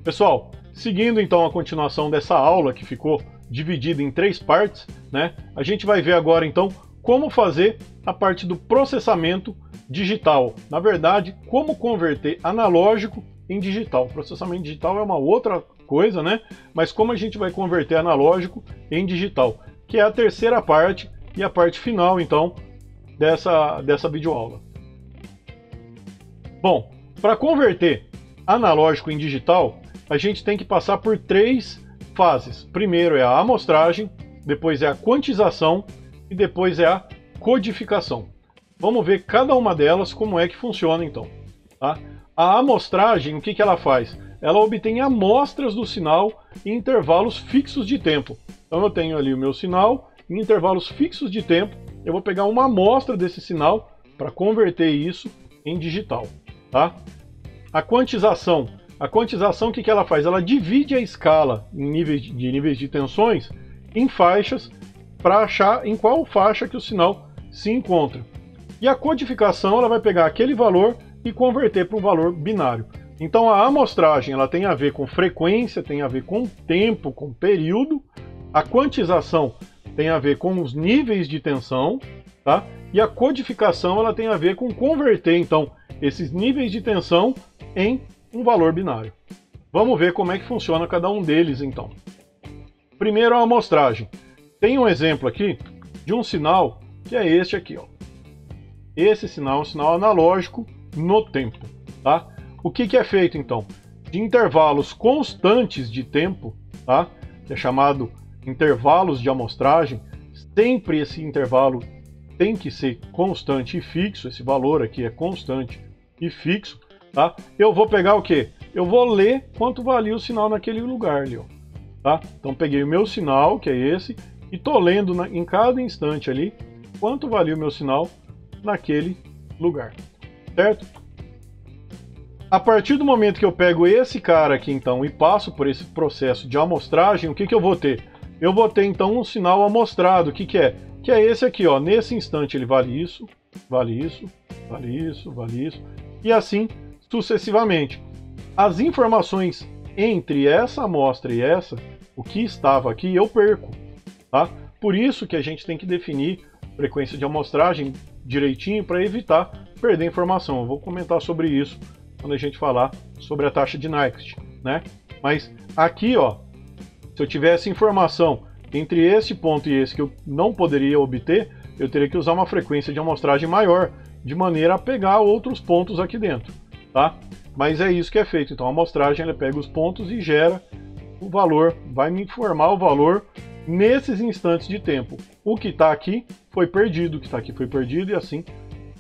Pessoal, seguindo então a continuação dessa aula que ficou dividida em 3 partes, né? A gente vai ver agora então como fazer a parte do processamento digital. Na verdade, como converter analógico em digital. Processamento digital é uma outra coisa, né? Mas como a gente vai converter analógico em digital, que é a terceira parte e a parte final então dessa videoaula. Bom, para converter analógico em digital, a gente tem que passar por 3 fases. Primeiro é a amostragem, depois é a quantização e depois é a codificação. Vamos ver cada uma delas como é que funciona então. Tá? A amostragem, o que ela faz? Ela obtém amostras do sinal em intervalos fixos de tempo. Então eu tenho ali o meu sinal em intervalos fixos de tempo. Eu vou pegar uma amostra desse sinal para converter isso em digital. Tá? A quantização. A quantização, o que ela faz? Ela divide a escala em níveis de tensões em faixas para achar em qual faixa que o sinal se encontra. E a codificação, ela vai pegar aquele valor e converter para um valor binário. Então a amostragem ela tem a ver com frequência, tem a ver com tempo, com período. A quantização tem a ver com os níveis de tensão, tá? E a codificação ela tem a ver com converter então esses níveis de tensão em um valor binário. Vamos ver como é que funciona cada um deles então. Primeiro a amostragem. Tem um exemplo aqui de um sinal que é este aqui, ó. Esse sinal é um sinal analógico no tempo, tá? O que é feito então? De intervalos constantes de tempo, tá? Que é chamado intervalos de amostragem. Sempre esse intervalo tem que ser constante e fixo. Esse valor aqui é constante e fixo. Tá? Eu vou pegar o quê? Eu vou ler quanto valia o sinal naquele lugar ali, ó. Tá? Então peguei o meu sinal, que é esse, e tô lendo em cada instante ali quanto valia o meu sinal naquele lugar, certo? A partir do momento que eu pego esse cara aqui então e passo por esse processo de amostragem, o que eu vou ter? Eu vou ter então um sinal amostrado, o que é? Que é esse aqui, ó. Nesse instante ele vale isso, vale isso, vale isso, vale isso, e assim sucessivamente. As informações entre essa amostra e essa, o que estava aqui, eu perco. Tá? Por isso que a gente tem que definir frequência de amostragem direitinho para evitar perder informação. Eu vou comentar sobre isso quando a gente falar sobre a taxa de Nyquist, né? Mas aqui, ó, se eu tivesse informação entre esse ponto e esse que eu não poderia obter, eu teria que usar uma frequência de amostragem maior, de maneira a pegar outros pontos aqui dentro. Tá? Mas é isso que é feito. Então a amostragem ela pega os pontos e gera o valor, vai me informar o valor nesses instantes de tempo. O que está aqui foi perdido, o que está aqui foi perdido e assim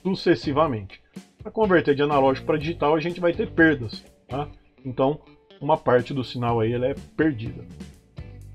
sucessivamente. Para converter de analógico para digital a gente vai ter perdas. Tá? Então uma parte do sinal aí ela é perdida.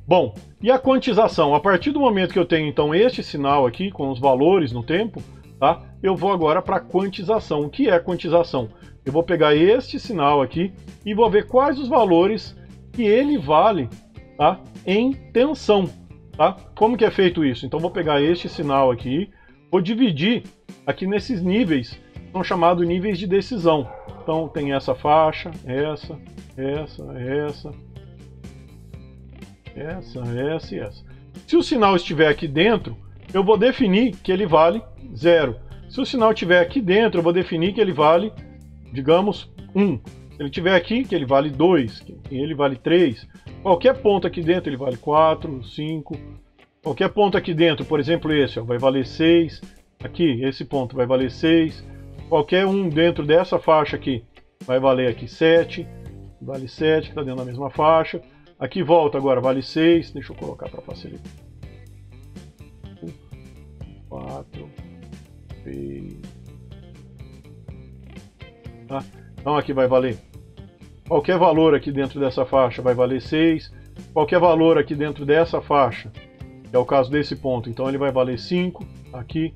Bom, e a quantização? A partir do momento que eu tenho então este sinal aqui com os valores no tempo, tá? Eu vou agora para a quantização. O que é quantização? Eu vou pegar este sinal aqui e vou ver quais os valores que ele vale, tá, em tensão. Tá? Como que é feito isso? Então vou pegar este sinal aqui, vou dividir aqui nesses níveis, são chamados níveis de decisão. Então tem essa faixa, essa e essa. Se o sinal estiver aqui dentro, eu vou definir que ele vale 0. Se o sinal estiver aqui dentro, eu vou definir que ele vale, digamos, 1. Se ele estiver aqui, que ele vale 2, que ele vale 3. Qualquer ponto aqui dentro, ele vale 4, 5. Qualquer ponto aqui dentro, por exemplo esse, ó, vai valer 6. Aqui, esse ponto vai valer 6. Qualquer um dentro dessa faixa aqui vai valer aqui 7. Vale 7, que está dentro da mesma faixa. Aqui volta agora, vale 6. Deixa eu colocar para facilitar. 4, 6. Tá? Então aqui vai valer qualquer valor aqui dentro dessa faixa vai valer 6. Qualquer valor aqui dentro dessa faixa, que é o caso desse ponto, então ele vai valer 5 aqui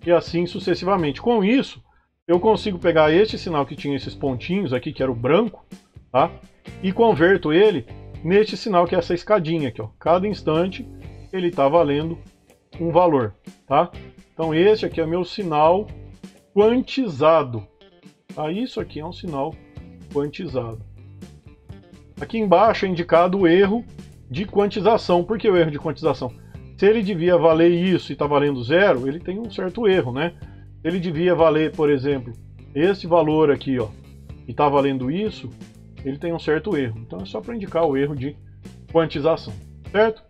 e assim sucessivamente. Com isso, eu consigo pegar este sinal que tinha esses pontinhos aqui, que era o branco, tá? E converto ele neste sinal que é essa escadinha aqui, ó. Cada instante ele está valendo um valor, tá? Então este aqui é o meu sinal quantizado. Tá? Isso aqui é um sinal quantizado. Aqui embaixo é indicado o erro de quantização. Por que o erro de quantização? Se ele devia valer isso e está valendo 0, ele tem um certo erro, né? Ele devia valer, por exemplo, esse valor aqui, ó, e está valendo isso, ele tem um certo erro. Então é só para indicar o erro de quantização, certo?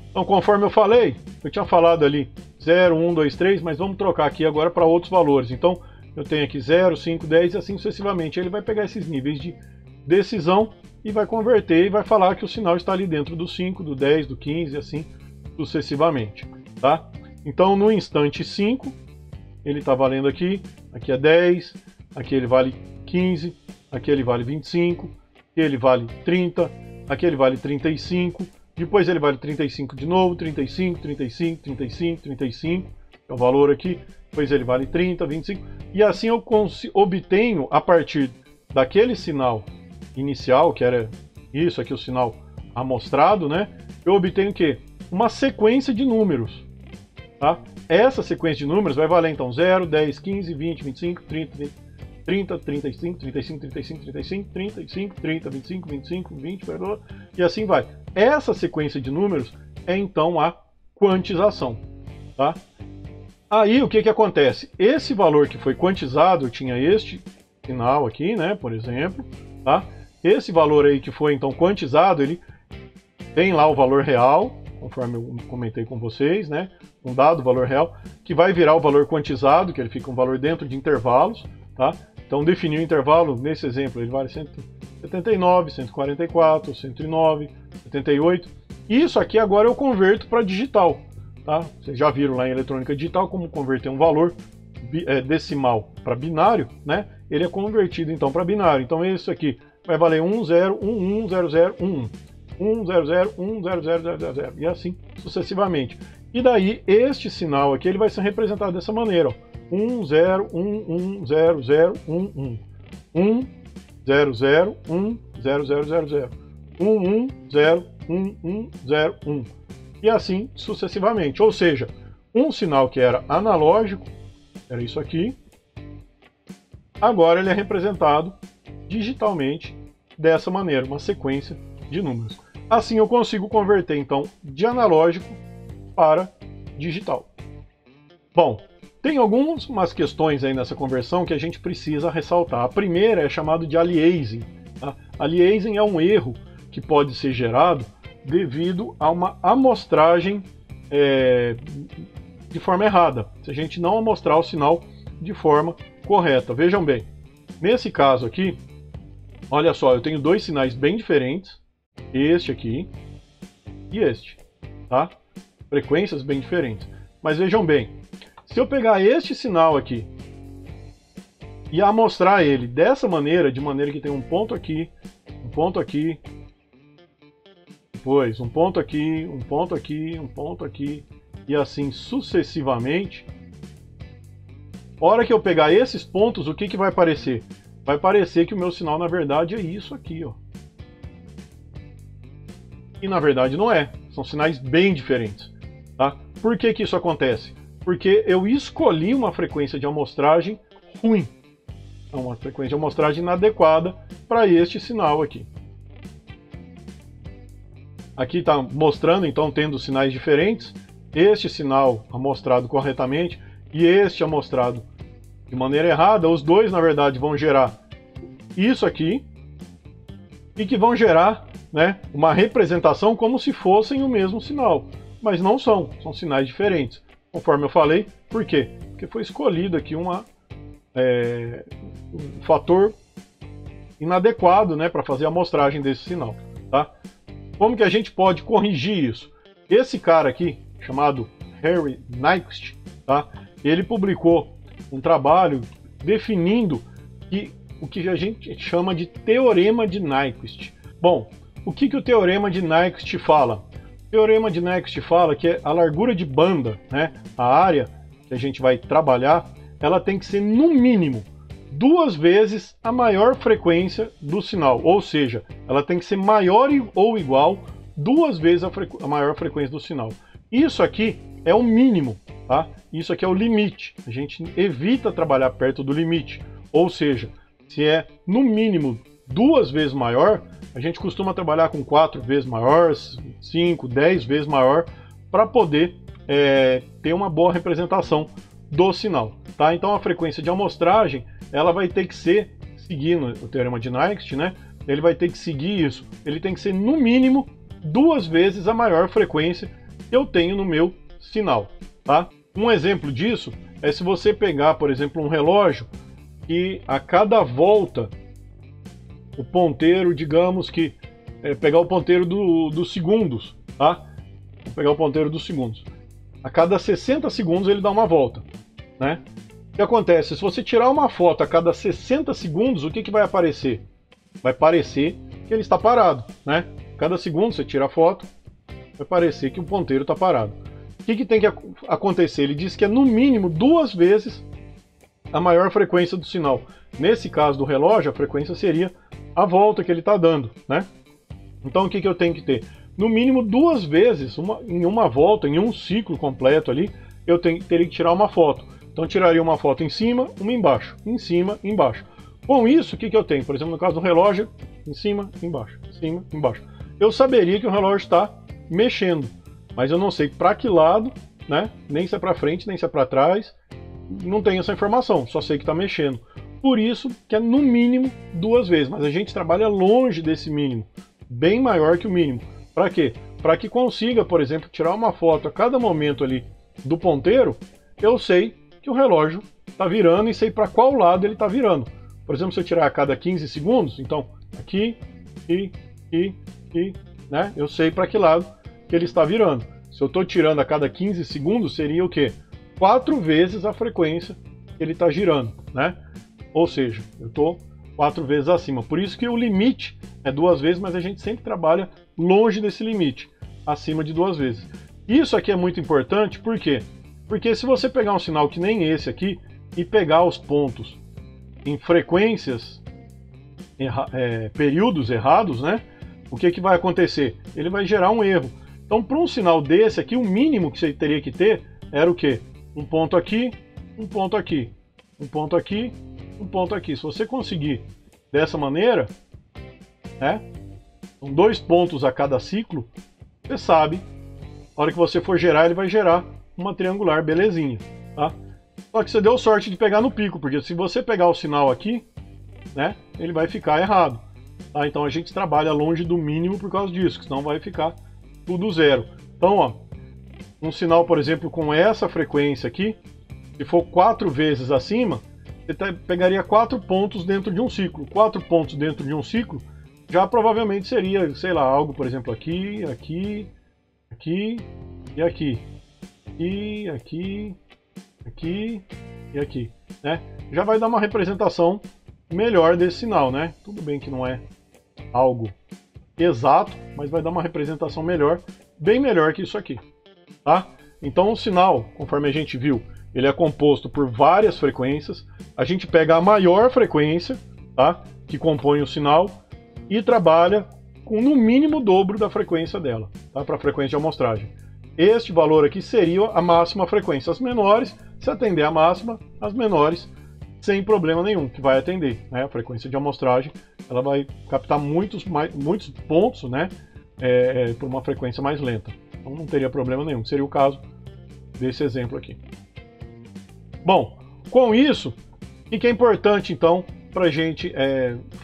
Então, conforme eu falei, eu tinha falado ali 0, 1, 2, 3, mas vamos trocar aqui agora para outros valores. Então, eu tenho aqui 0, 5, 10 e assim sucessivamente. Ele vai pegar esses níveis de decisão e vai converter e vai falar que o sinal está ali dentro do 5, do 10, do 15 e assim sucessivamente, tá? Então, no instante 5, ele está valendo aqui é 10, aqui ele vale 15, aqui ele vale 25, aqui ele vale 30, aqui ele vale 35, depois ele vale 35 de novo, 35, 35, 35, 35, é o valor aqui, depois ele vale 30, 25, e assim eu obtenho, a partir daquele sinal inicial, que era isso aqui, o sinal amostrado, né? Eu obtenho o quê? Uma sequência de números, tá? Essa sequência de números vai valer então 0, 10, 15, 20, 25, 30, 30, 35, 35, 35, 35, 35, 30, 25, 25, 20, e assim vai. Essa sequência de números é então a quantização, tá? Aí o que que acontece? Esse valor que foi quantizado, eu tinha este sinal aqui, né, por exemplo, tá? Esse valor aí que foi então quantizado, ele tem lá o valor real, conforme eu comentei com vocês, né? Um dado valor real, que vai virar o valor quantizado, que ele fica um valor dentro de intervalos, tá? Então, definir o intervalo, nesse exemplo, ele vale 179, 144, 109, 78. Isso aqui agora eu converto para digital, tá? Vocês já viram lá em eletrônica digital como converter um valor decimal para binário, né? Ele é convertido então para binário. Então, isso aqui vai valer 10110011. 100100000 e assim sucessivamente. E daí este sinal aqui ele vai ser representado dessa maneira, ó. 10110011 1001000 1101101 e assim sucessivamente. Ou seja, um sinal que era analógico, era isso aqui, agora ele é representado digitalmente dessa maneira, uma sequência de números. Assim eu consigo converter então de analógico para digital. Bom, tem algumas questões aí nessa conversão que a gente precisa ressaltar. A primeira é chamada de aliasing. Tá? Aliasing é um erro que pode ser gerado devido a uma amostragem de forma errada, se a gente não amostrar o sinal de forma correta. Vejam bem, nesse caso aqui, olha só, eu tenho dois sinais bem diferentes, este aqui e este, tá? Frequências bem diferentes. Mas vejam bem, se eu pegar este sinal aqui e amostrar ele dessa maneira, de maneira que tem um ponto aqui, depois um ponto aqui, um ponto aqui, um ponto aqui, e assim sucessivamente, a hora que eu pegar esses pontos, o que que vai aparecer? Vai parecer que o meu sinal, na verdade, é isso aqui, ó. E na verdade não é. São sinais bem diferentes, tá? Por que que isso acontece? Porque eu escolhi uma frequência de amostragem ruim. É uma frequência de amostragem inadequada para este sinal aqui. Aqui está mostrando, então, tendo sinais diferentes. Este sinal amostrado corretamente e este amostrado de maneira errada. Os dois, na verdade, vão gerar isso aqui e que vão gerar, né, uma representação como se fossem o mesmo sinal. Mas não são, são sinais diferentes. Conforme eu falei, por quê? Porque foi escolhido aqui um fator inadequado, né, para fazer a amostragem desse sinal. Tá? Como que a gente pode corrigir isso? Esse cara aqui, chamado Harry Nyquist, tá? Ele publicou um trabalho definindo o que a gente chama de Teorema de Nyquist. Bom, o que o Teorema de Nyquist fala? O Teorema de Nyquist fala que a largura de banda, né, a área que a gente vai trabalhar, ela tem que ser no mínimo 2 vezes a maior frequência do sinal, ou seja, ela tem que ser maior ou igual 2 vezes a maior frequência do sinal. Isso aqui é o mínimo, tá? Isso aqui é o limite. A gente evita trabalhar perto do limite. Ou seja, se é no mínimo 2 vezes maior, a gente costuma trabalhar com 4 vezes maior, 5, 10 vezes maior, para poder ter uma boa representação do sinal, tá? Então a frequência de amostragem, ela vai ter que ser, seguindo o teorema de Nyquist, né? Ele vai ter que seguir isso. Ele tem que ser no mínimo 2 vezes a maior frequência que eu tenho no meu sinal, tá? Um exemplo disso é se você pegar, por exemplo, um relógio e a cada volta o ponteiro, digamos que pegar o ponteiro dos segundos, tá? Vou pegar o ponteiro dos segundos. A cada 60 segundos ele dá uma volta, né? O que acontece? Se você tirar uma foto a cada 60 segundos, o que vai aparecer? Vai parecer que ele está parado, né? Cada segundo você tira a foto, vai parecer que o ponteiro está parado. O que tem que acontecer? Ele diz que é no mínimo 2 vezes a maior frequência do sinal. Nesse caso do relógio, a frequência seria a volta que ele está dando, né? Então o que eu tenho que ter? No mínimo 2 vezes, em uma volta, em um ciclo completo ali, eu teria que tirar uma foto. Então tiraria uma foto em cima, uma embaixo, em cima, embaixo. Com isso, o que eu tenho? Por exemplo, no caso do relógio, em cima, embaixo, em cima, embaixo. Eu saberia que o relógio está mexendo, mas eu não sei para que lado, né? Nem se é para frente, nem se é para trás. Não tenho essa informação, só sei que está mexendo. Por isso que é no mínimo 2 vezes, mas a gente trabalha longe desse mínimo, bem maior que o mínimo. Para quê? Para que consiga, por exemplo, tirar uma foto a cada momento ali do ponteiro, eu sei que o relógio está virando e sei para qual lado ele está virando. Por exemplo, se eu tirar a cada 15 segundos, então aqui, né? Eu sei para que lado que ele está virando. Se eu estou tirando a cada 15 segundos, seria o quê? 4 vezes a frequência que ele está girando, né? Ou seja, eu estou 4 vezes acima. Por isso que o limite é 2 vezes, mas a gente sempre trabalha longe desse limite, acima de 2 vezes. Isso aqui é muito importante, por quê? Porque se você pegar um sinal que nem esse aqui e pegar os pontos em frequências, períodos errados, né? O que vai acontecer? Ele vai gerar um erro. Então, para um sinal desse aqui, o mínimo que você teria que ter era o quê? Um ponto aqui, um ponto aqui, um ponto aqui, um ponto aqui. Se você conseguir dessa maneira, né? Com 2 pontos a cada ciclo, você sabe, na hora que você for gerar, ele vai gerar uma triangular belezinha, tá? Só que você deu sorte de pegar no pico, porque se você pegar o sinal aqui, né, ele vai ficar errado, tá? Então a gente trabalha longe do mínimo por causa disso, senão vai ficar tudo zero. Então, ó, um sinal, por exemplo, com essa frequência aqui, se for 4 vezes acima, você pegaria 4 pontos dentro de um ciclo. 4 pontos dentro de um ciclo já provavelmente seria, sei lá, algo, por exemplo, aqui, aqui, aqui e aqui. E aqui, aqui e aqui, né? Já vai dar uma representação melhor desse sinal, né? Tudo bem que não é algo exato, mas vai dar uma representação melhor, bem melhor que isso aqui, tá? Então o sinal, conforme a gente viu, ele é composto por várias frequências. A gente pega a maior frequência, tá, que compõe o sinal e trabalha com no mínimo o dobro da frequência dela, tá, para a frequência de amostragem. Este valor aqui seria a máxima frequência. As menores, se atender a máxima, as menores, sem problema nenhum, que vai atender, né? A frequência de amostragem, ela vai captar muitos pontos, né? Por uma frequência mais lenta. Então não teria problema nenhum. Seria o caso desse exemplo aqui. Bom, com isso, o que é importante então para a gente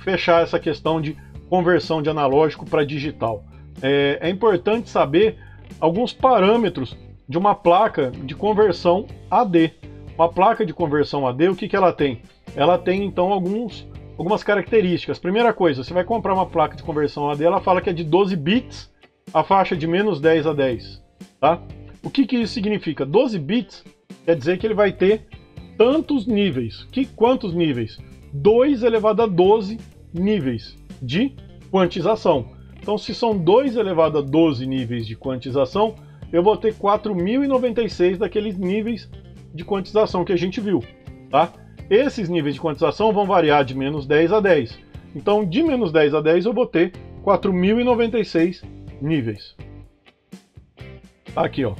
fechar essa questão de conversão de analógico para digital? É importante saber alguns parâmetros de uma placa de conversão AD. Uma placa de conversão AD, o que ela tem? Ela tem então algumas características. Primeira coisa, você vai comprar uma placa de conversão AD, ela fala que é de 12 bits, a faixa de -10 a 10. Tá? O que isso significa? 12 bits quer dizer que ele vai ter tantos níveis. Quantos níveis? 2 elevado a 12 níveis de quantização. Então, se são 2 elevado a 12 níveis de quantização, eu vou ter 4.096 daqueles níveis de quantização que a gente viu, tá? Esses níveis de quantização vão variar de -10 a 10. Então, de -10 a 10, eu vou ter 4.096 níveis. Aqui, ó.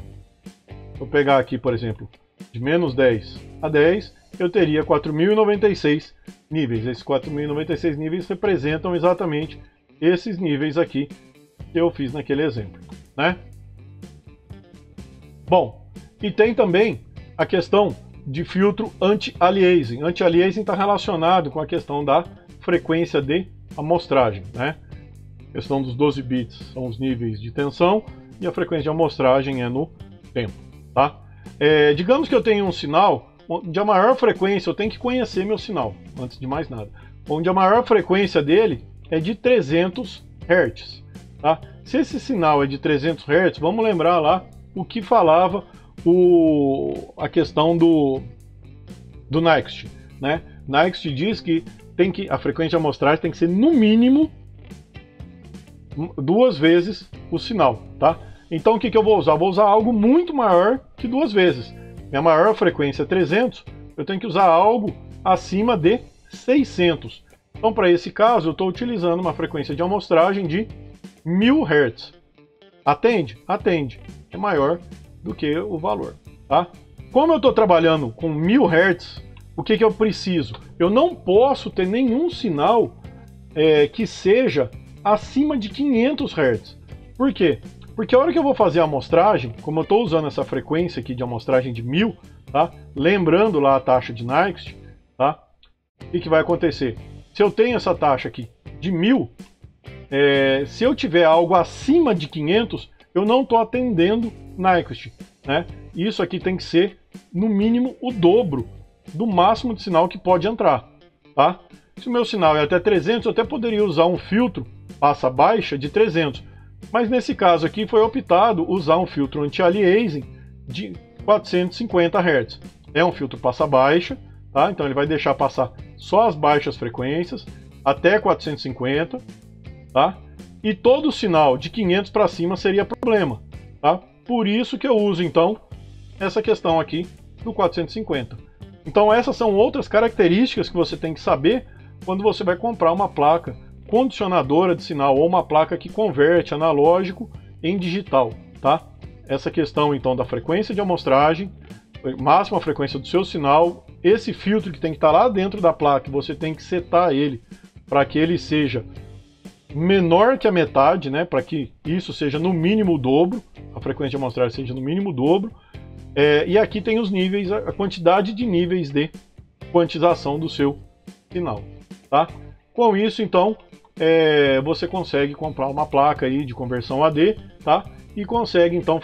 Se eu pegar aqui, por exemplo, de menos 10 a 10, eu teria 4.096 níveis. Esses 4.096 níveis representam exatamente esses níveis aqui que eu fiz naquele exemplo, né? Bom, e tem também a questão de filtro anti-aliasing. Anti-aliasing está relacionado com a questão da frequência de amostragem, né? A questão dos 12 bits são os níveis de tensão e a frequência de amostragem é no tempo, tá? Digamos que eu tenho um sinal onde a maior frequência, eu tenho que conhecer meu sinal, antes de mais nada, onde a maior frequência dele é de 300 Hz, tá? Se esse sinal é de 300 Hz, vamos lembrar lá o que falava a questão do Nyquist, né? Nyquist diz que a frequência de amostragem tem que ser no mínimo 2 vezes o sinal, tá? Então o que eu vou usar? Eu vou usar algo muito maior que 2 vezes. Minha maior frequência é 300, eu tenho que usar algo acima de 600. Então para esse caso eu estou utilizando uma frequência de amostragem de 1000 Hz. Atende? Atende. É maior do que o valor, tá? Como eu estou trabalhando com 1000 Hz, o que eu preciso? Eu não posso ter nenhum sinal que seja acima de 500 Hz. Por quê? Porque a hora que eu vou fazer a amostragem, como eu estou usando essa frequência aqui de amostragem de 1000, tá? Lembrando lá a taxa de Nyquist, tá? O que vai acontecer? Se eu tenho essa taxa aqui de 1000, se eu tiver algo acima de 500, eu não estou atendendo Nyquist, né? Isso aqui tem que ser, no mínimo, o dobro do máximo de sinal que pode entrar, tá? Se o meu sinal é até 300, eu até poderia usar um filtro passa baixa de 300, mas nesse caso aqui foi optado usar um filtro anti-aliasing de 450 Hz. É um filtro passa baixa, tá? Então ele vai deixar passar só as baixas frequências até 450, tá? E todo sinal de 500 para cima seria problema, tá? Por isso que eu uso então essa questão aqui do 450. Então essas são outras características que você tem que saber quando você vai comprar uma placa condicionadora de sinal ou uma placa que converte analógico em digital, tá? Essa questão então da frequência de amostragem, máxima frequência do seu sinal, esse filtro que tem que estar lá dentro da placa, você tem que setar ele para que ele seja menor que a metade, né? Para que isso seja no mínimo o dobro, a frequência de amostragem seja no mínimo o dobro. E aqui tem os níveis, a quantidade de níveis de quantização do seu sinal, tá? Com isso, então, você consegue comprar uma placa aí de conversão AD, tá? E consegue, então,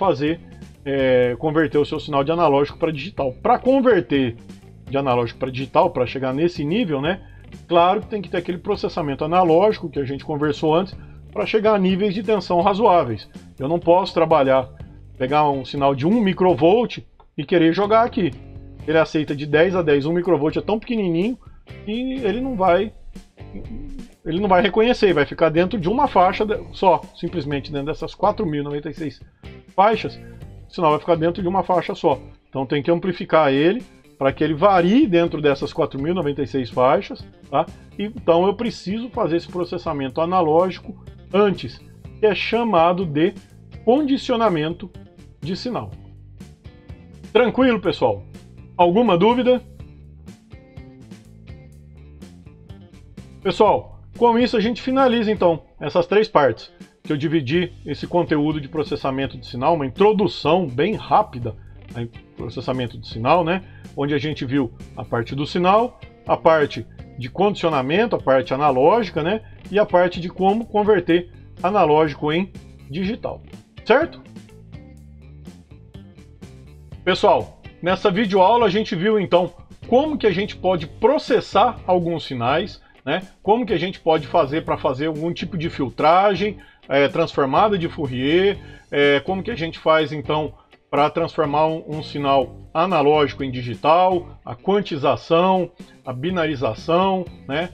converter o seu sinal de analógico para digital. Para converter de analógico para digital, para chegar nesse nível, né? Claro que tem que ter aquele processamento analógico que a gente conversou antes, para chegar a níveis de tensão razoáveis. Eu não posso pegar um sinal de 1 microvolt e querer jogar aqui. Ele aceita de 10 a 10, 1 microvolt é tão pequenininho e ele não vai reconhecer, vai ficar dentro de uma faixa só, simplesmente dentro dessas 4.096 faixas, o sinal vai ficar dentro de uma faixa só. Então tem que amplificar ele para que ele varie dentro dessas 4.096 faixas, tá? Então eu preciso fazer esse processamento analógico antes, que é chamado de condicionamento de sinal. Tranquilo, pessoal? Alguma dúvida? Pessoal, com isso a gente finaliza então essas 3 partes, que eu dividi esse conteúdo de processamento de sinal, uma introdução bem rápida ao processamento de sinal, né? Onde a gente viu a parte do sinal, a parte de condicionamento, a parte analógica, né? E a parte de como converter analógico em digital, certo? Pessoal, nessa videoaula a gente viu então como que a gente pode processar alguns sinais, né? Como que a gente pode fazer para fazer algum tipo de filtragem, transformada de Fourier, como que a gente faz então para transformar um sinal analógico em digital, a quantização, a binarização, né?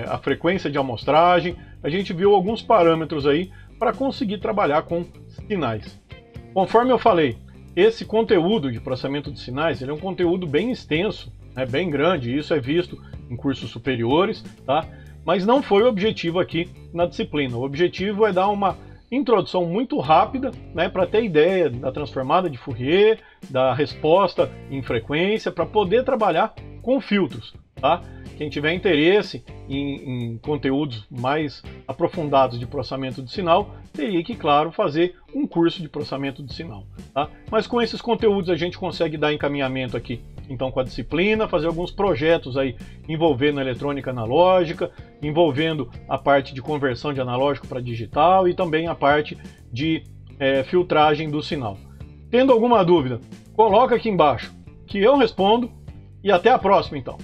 A frequência de amostragem. A gente viu alguns parâmetros aí para conseguir trabalhar com sinais. Conforme eu falei, esse conteúdo de processamento de sinais, ele é um conteúdo bem extenso, né, bem grande, e isso é visto em cursos superiores, tá? Mas não foi o objetivo aqui na disciplina. O objetivo é dar uma introdução muito rápida, né, para ter ideia da transformada de Fourier, da resposta em frequência, para poder trabalhar com filtros, tá? Quem tiver interesse em conteúdos mais aprofundados de processamento de sinal, teria que, claro, fazer um curso de processamento de sinal, tá? Mas com esses conteúdos a gente consegue dar encaminhamento aqui, então, com a disciplina, fazer alguns projetos aí envolvendo a eletrônica analógica, envolvendo a parte de conversão de analógico para digital e também a parte de filtragem do sinal. Tendo alguma dúvida, coloca aqui embaixo que eu respondo e até a próxima, então.